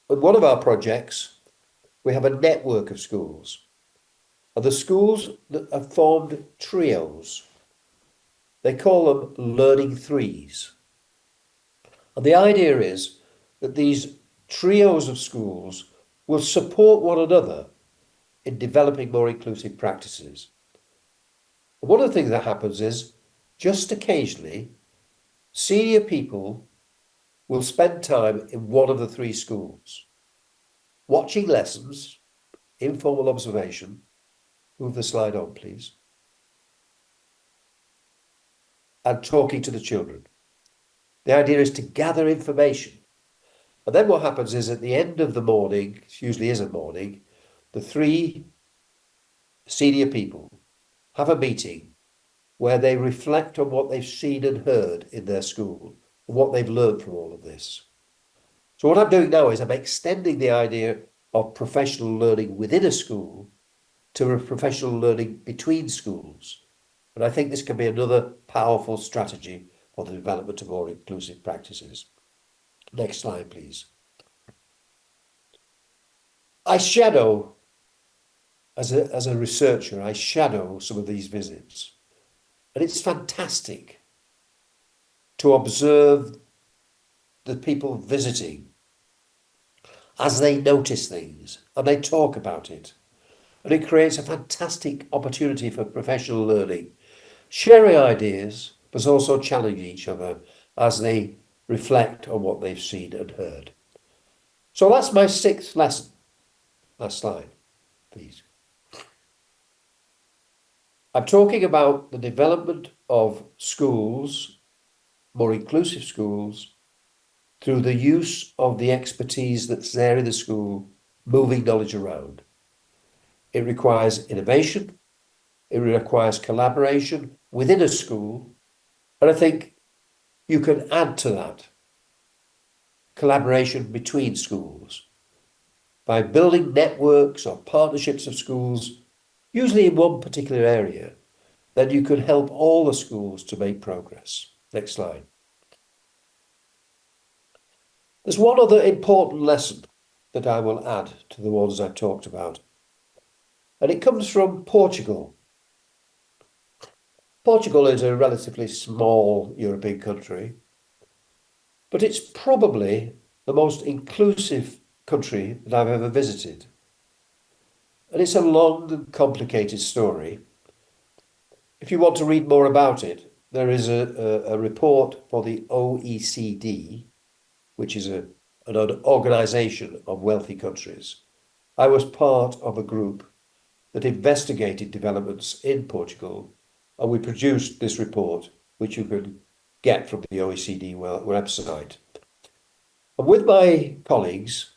In one of our projects, we have a network of schools. And the schools that have formed trios, they call them learning threes. And the idea is that these trios of schools will support one another in developing more inclusive practices. And one of the things that happens is, just occasionally, senior people will spend time in one of the three schools, watching lessons, informal observation. Move the slide on, please. And talking to the children. The idea is to gather information. And then what happens is at the end of the morning, it usually is a morning, the three senior people have a meeting where they reflect on what they've seen and heard in their school and what they've learned from all of this. So what I'm doing now is I'm extending the idea of professional learning within a school to a professional learning between schools. And I think this can be another powerful strategy for the development of more inclusive practices. Next slide, please. I shadow, as a researcher, I shadow some of these visits. And it's fantastic to observe the people visiting as they notice things and they talk about it. And it creates a fantastic opportunity for professional learning, sharing ideas, but also challenging each other as they reflect on what they've seen and heard. So that's my sixth lesson. Last slide, please. I'm talking about the development of schools, more inclusive schools, through the use of the expertise that's there in the school, moving knowledge around. It requires innovation, it requires collaboration within a school, and I think you can add to that collaboration between schools by building networks or partnerships of schools, usually in one particular area. Then you can help all the schools to make progress. Next slide. There's one other important lesson that I will add to the ones I've talked about, and it comes from Portugal. Portugal is a relatively small European country, but it's probably the most inclusive country that I've ever visited. And it's a long and complicated story. If you want to read more about it, there is a report for the OECD, which is an organization of wealthy countries. I was part of a group that investigated developments in Portugal, and we produced this report, which you can get from the OECD website. And with my colleagues,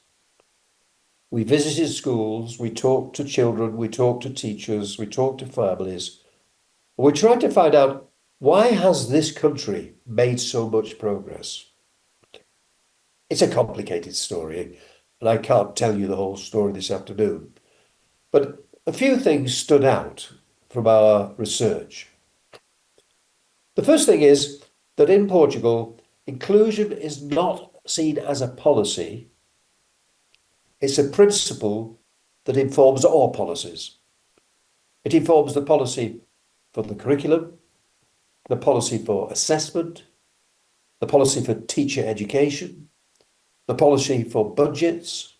we visited schools, we talked to children, we talked to teachers, we talked to families. We tried to find out, why has this country made so much progress? It's a complicated story, and I can't tell you the whole story this afternoon. But a few things stood out from our research. The first thing is that in Portugal, inclusion is not seen as a policy. It's a principle that informs all policies. It informs the policy for the curriculum, the policy for assessment, the policy for teacher education, the policy for budgets.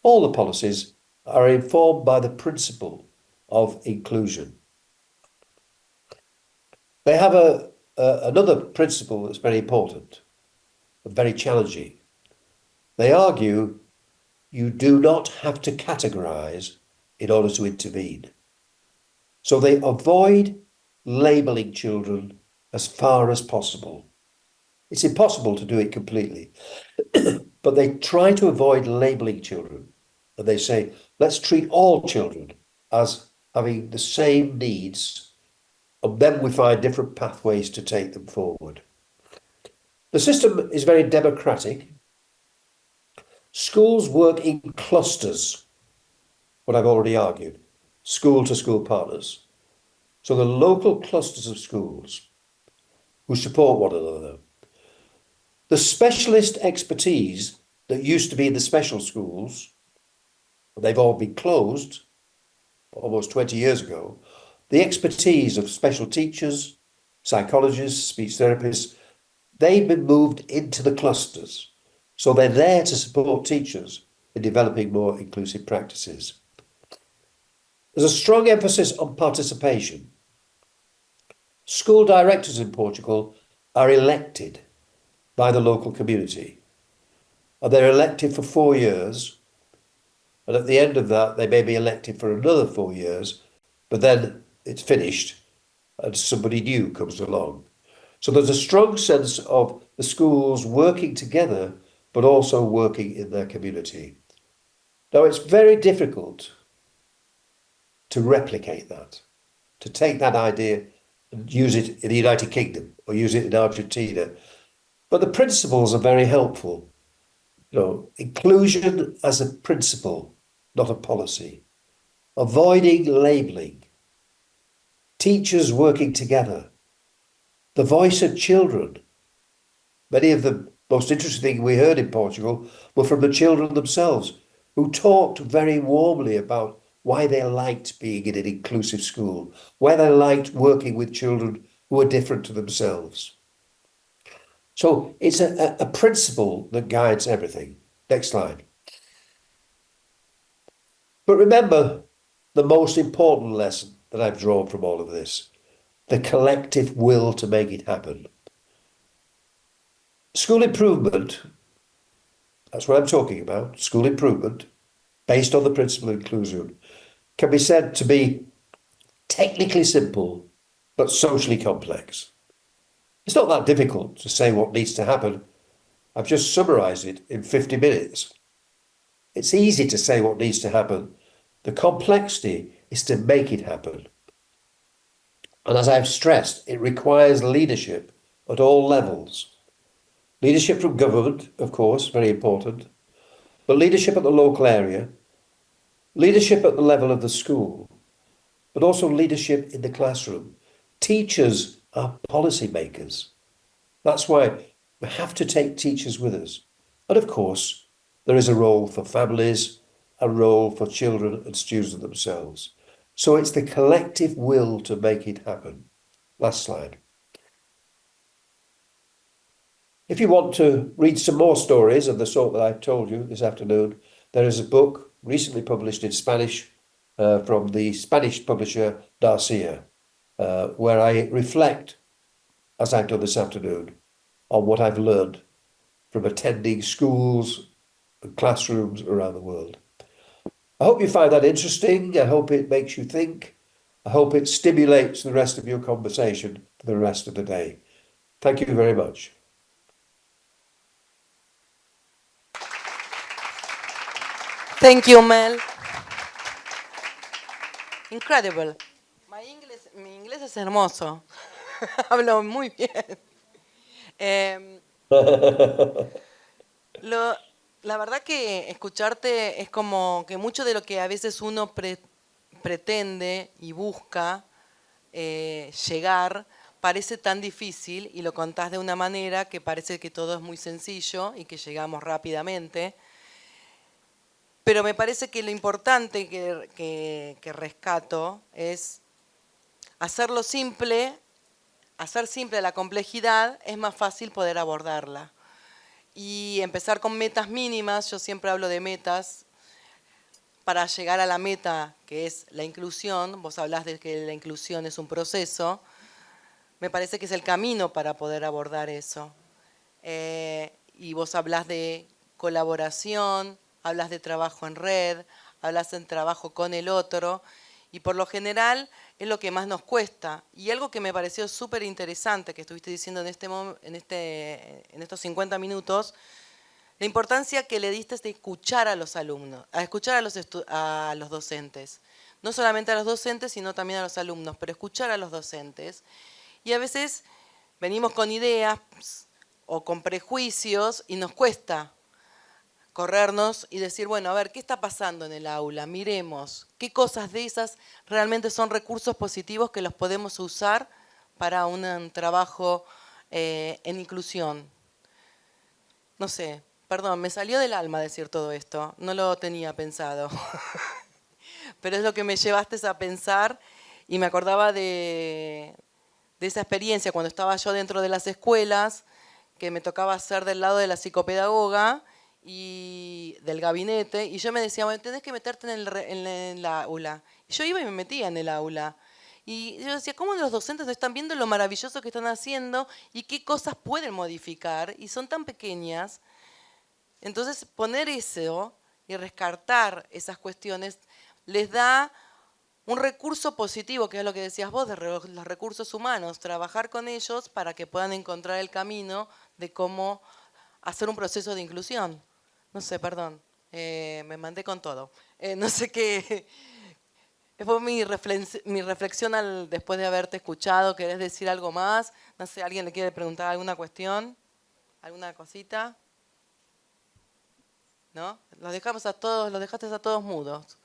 All the policies are informed by the principle of inclusion. They have another principle that's very important and very challenging. They argue you do not have to categorize in order to intervene. So they avoid labeling children as far as possible. It's impossible to do it completely. But they try to avoid labeling children. And they say, let's treat all children as having the same needs, and then we find different pathways to take them forward. The system is very democratic. Schools work in clusters, what I've already argued, school-to-school partners. So the local clusters of schools who support one another. The specialist expertise that used to be in the special schools, they've all been closed almost 20 years ago. The expertise of special teachers, psychologists, speech therapists, they've been moved into the clusters. So they're there to support teachers in developing more inclusive practices. There's a strong emphasis on participation. School directors in Portugal are elected by the local community. And they're elected for 4 years. And at the end of that, they may be elected for another 4 years, but then it's finished and somebody new comes along. So there's a strong sense of the schools working together, but also working in their community. Now, it's very difficult to replicate that, to take that idea and use it in the United Kingdom or use it in Argentina. But the principles are very helpful. You know, inclusion as a principle, not a policy. Avoiding labeling. Teachers working together. The voice of children. Many of the most interesting things we heard in Portugal were from the children themselves, who talked very warmly about why they liked being in an inclusive school, why they liked working with children who were different to themselves. So it's a principle that guides everything. Next slide. But remember the most important lesson that I've drawn from all of this, the collective will to make it happen. School improvement, that's what I'm talking about, school improvement, based on the principle of inclusion, can be said to be technically simple, but socially complex. It's not that difficult to say what needs to happen. I've just summarized it in 50 minutes. It's easy to say what needs to happen. The complexity is to make it happen. And as I've stressed, it requires leadership at all levels. Leadership from government, of course, very important, but leadership at the local area, leadership at the level of the school, but also leadership in the classroom. Teachers are policymakers. That's why we have to take teachers with us. And of course, there is a role for families, a role for children and students themselves. So it's the collective will to make it happen. Last slide. If you want to read some more stories of the sort that I've told you this afternoon, there is a book recently published in Spanish from the Spanish publisher Garcia, where I reflect, as I've done this afternoon, on what I've learned from attending schools and classrooms around the world. I hope you find that interesting. I hope it makes you think. I hope it stimulates the rest of your conversation for the rest of the day. Thank you very much. Thank you, Mel. Incredible. Mi inglés es hermoso. Hablo muy bien. La verdad que escucharte es como que mucho de lo que a veces uno pretende y busca llegar parece tan difícil y lo contás de una manera que parece que todo es muy sencillo y que llegamos rápidamente. Pero me parece que lo importante que rescato es hacerlo simple, hacer simple la complejidad, es más fácil poder abordarla. Y empezar con metas mínimas, yo siempre hablo de metas, para llegar a la meta que es la inclusión, vos hablás de que la inclusión es un proceso, me parece que es el camino para poder abordar eso. Y vos hablás de colaboración, hablas de trabajo en red, hablas de trabajo con el otro, Y por lo general es lo que más nos cuesta. Y algo que me pareció súper interesante que estuviste diciendo en estos 50 minutos, la importancia que le diste de escuchar a los alumnos, a escuchar a los docentes. No solamente a los docentes, sino también a los alumnos, pero escuchar a los docentes. Y a veces venimos con ideas o con prejuicios y nos cuesta corrernos y decir, bueno, a ver, ¿qué está pasando en el aula? Miremos, ¿qué cosas de esas realmente son recursos positivos que los podemos usar para un trabajo en inclusión? No sé, perdón, me salió del alma decir todo esto, no lo tenía pensado. Pero es lo que me llevaste a pensar y me acordaba de esa experiencia cuando estaba yo dentro de las escuelas, que me tocaba ser del lado de la psicopedagoga y del gabinete, y yo me decía, bueno, tenés que meterte en el aula. Y yo iba y me metía en el aula. Y yo decía, ¿cómo los docentes no están viendo lo maravilloso que están haciendo y qué cosas pueden modificar? Y son tan pequeñas. Entonces, poner eso y rescatar esas cuestiones les da un recurso positivo, que es lo que decías vos, de los recursos humanos, trabajar con ellos para que puedan encontrar el camino de cómo hacer un proceso de inclusión. No sé, perdón, me mandé con todo. No sé qué, fue mi reflexión después de haberte escuchado. ¿Querés decir algo más? No sé, ¿alguien le quiere preguntar alguna cuestión? ¿Alguna cosita? ¿No? Los dejaste a todos mudos.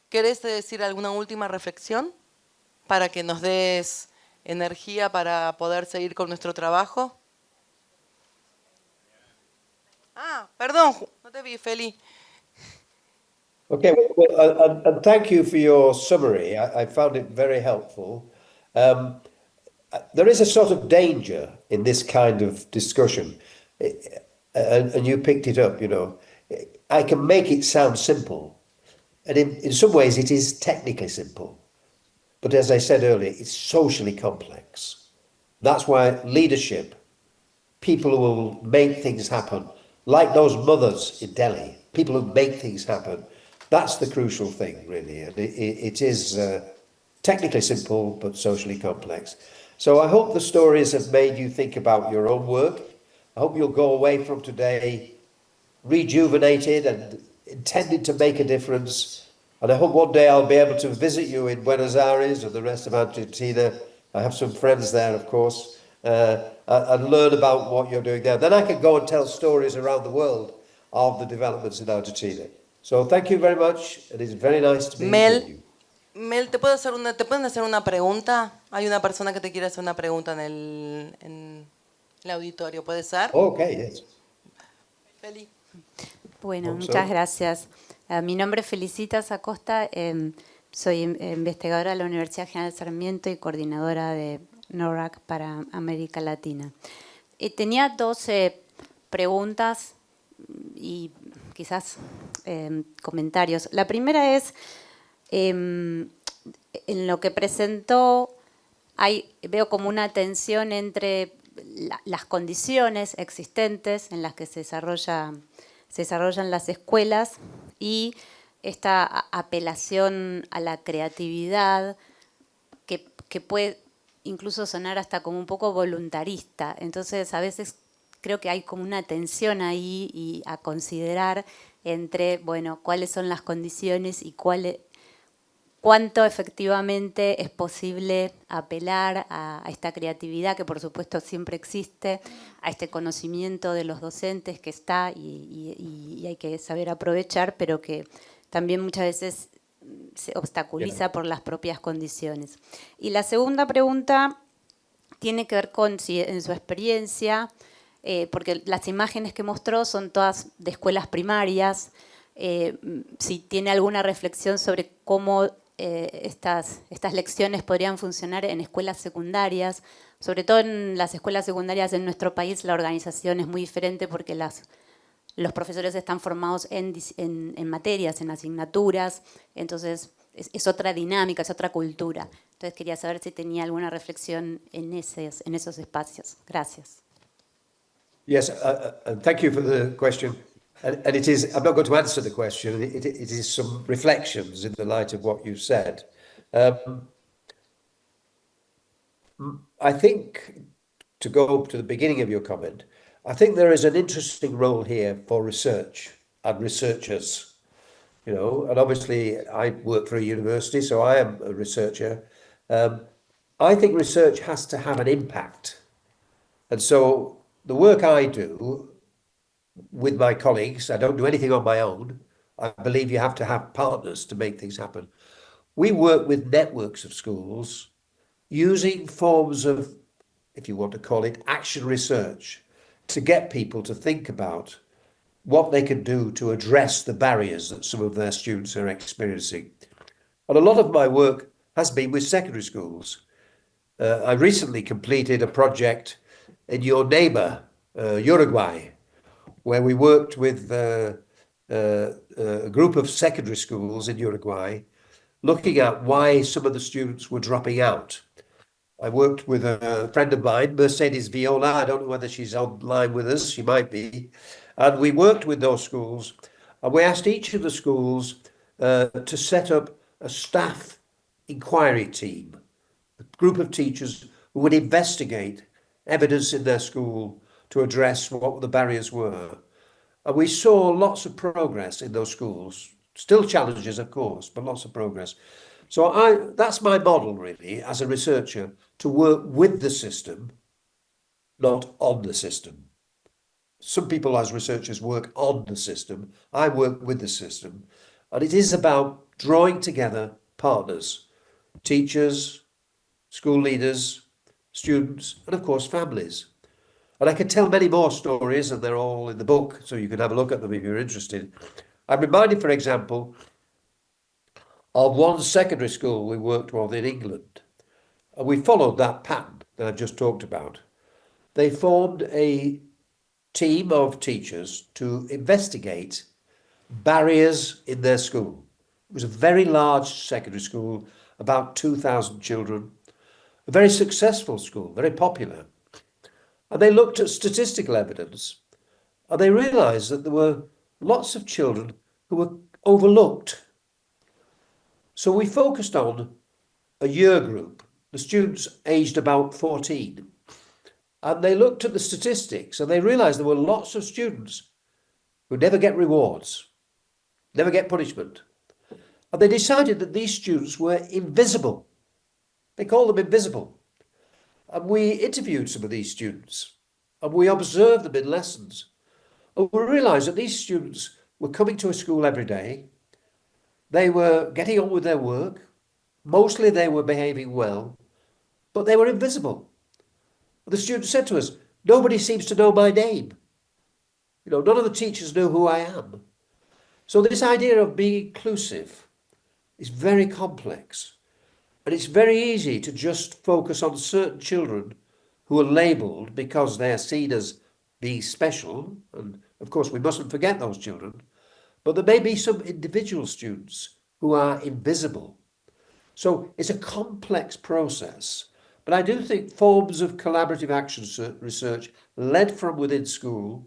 ¿Querés decir alguna última reflexión para que nos des energía para poder seguir con nuestro trabajo? Ah, perdón, no te vi, Feli. Okay, well, and thank you for your summary. I found it very helpful. There is a sort of danger in this kind of discussion, and you picked it up, you know. I can make it sound simple, and in some ways it is technically simple. But as I said earlier, it's socially complex. That's why leadership, people who will make things happen, like those mothers in Delhi, people who make things happen, that's the crucial thing, really. And it is technically simple, but socially complex. So I hope the stories have made you think about your own work. I hope you'll go away from today rejuvenated and intended to make a difference. And I hope one day I'll be able to visit you in Buenos Aires or the rest of Argentina. I have some friends there, of course, and learn about what you're doing there. Then I can go and tell stories around the world of the developments in Argentina. So thank you very much. It is very nice to be with you. Mel, ¿te pueden hacer una pregunta? Hay una persona que te quiere hacer una pregunta en el auditorio, ¿puede ser? Okay, yes. Feli. Bueno, muchas gracias. Mi nombre es Felicitas Acosta, soy investigadora de la Universidad General Sarmiento y coordinadora de NORAC para América Latina. Tenía 12 preguntas y quizás comentarios. La primera es, en lo que presentó veo como una tensión entre las condiciones existentes en las que se desarrollan las escuelas y esta apelación a la creatividad que puede incluso sonar hasta como un poco voluntarista. Entonces, a veces creo que hay como una tensión ahí y a considerar entre, bueno, cuáles son las condiciones y cuánto efectivamente es posible apelar a esta creatividad que por supuesto siempre existe, a este conocimiento de los docentes que está y hay que saber aprovechar, pero que también muchas veces se obstaculiza por las propias condiciones. Y la segunda pregunta tiene que ver con si en su experiencia, porque las imágenes que mostró son todas de escuelas primarias, si tiene alguna reflexión sobre cómo estas lecciones podrían funcionar en escuelas secundarias. Sobre todo en las escuelas secundarias en nuestro país la organización es muy diferente porque los profesores están formados en materias, en asignaturas, entonces es otra dinámica, es otra cultura. Entonces quería saber si tenía alguna reflexión en esos espacios. Gracias. Yes, and thank you for the question. And it is, I'm not going to answer the question, it is some reflections in the light of what you've said. I think, to go up to the beginning of your comment, I think there is an interesting role here for research and researchers, you know, and obviously I work for a university, so I am a researcher. I think research has to have an impact. And so the work I do with my colleagues, I don't do anything on my own. I believe you have to have partners to make things happen. We work with networks of schools using forms of, if you want to call it, action research to get people to think about what they can do to address the barriers that some of their students are experiencing. And a lot of my work has been with secondary schools. I recently completed a project in your neighbour, Uruguay, where we worked with a group of secondary schools in Uruguay, looking at why some of the students were dropping out. I worked with a friend of mine, Mercedes Viola. I don't know whether she's online with us. She might be. And we worked with those schools, and we asked each of the schools to set up a staff inquiry team, a group of teachers who would investigate evidence in their school to address what the barriers were. And we saw lots of progress in those schools. Still challenges, of course, but lots of progress. So that's my model, really, as a researcher, to work with the system, not on the system. Some people as researchers work on the system. I work with the system. And it is about drawing together partners, teachers, school leaders, students, and of course families. And I could tell many more stories, and they're all in the book, so you can have a look at them if you're interested. I'm reminded, for example, of one secondary school we worked with in England. And we followed that pattern that I've just talked about. They formed a team of teachers to investigate barriers in their school. It was a very large secondary school, about 2,000 children, a very successful school, very popular. And they looked at statistical evidence, and they realised that there were lots of children who were overlooked. So we focused on a year group, the students aged about 14. And they looked at the statistics, and they realised there were lots of students who never get rewards, never get punishment. And they decided that these students were invisible. They called them invisible. And we interviewed some of these students, and we observed them in lessons. And we realised that these students were coming to a school every day. They were getting on with their work. Mostly they were behaving well, but they were invisible. The student said to us, nobody seems to know my name. You know, none of the teachers know who I am. So this idea of being inclusive is very complex. And it's very easy to just focus on certain children who are labelled because they are seen as being special. And of course, we mustn't forget those children. But there may be some individual students who are invisible. So it's a complex process. But I do think forms of collaborative action research led from within school,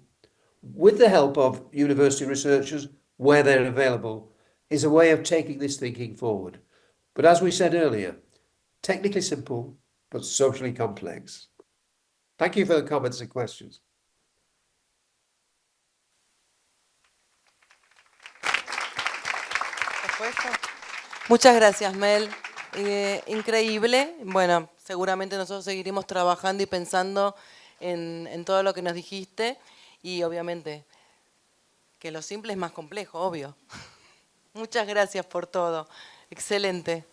with the help of university researchers where they're available, is a way of taking this thinking forward. But as we said earlier, technically simple, but socially complex. Thank you for the comments and questions. Muchas gracias, Mel. Increíble. Bueno, seguramente nosotros seguiremos trabajando y pensando en todo lo que nos dijiste y obviamente que lo simple es más complejo, obvio. Muchas gracias por todo. Excelente.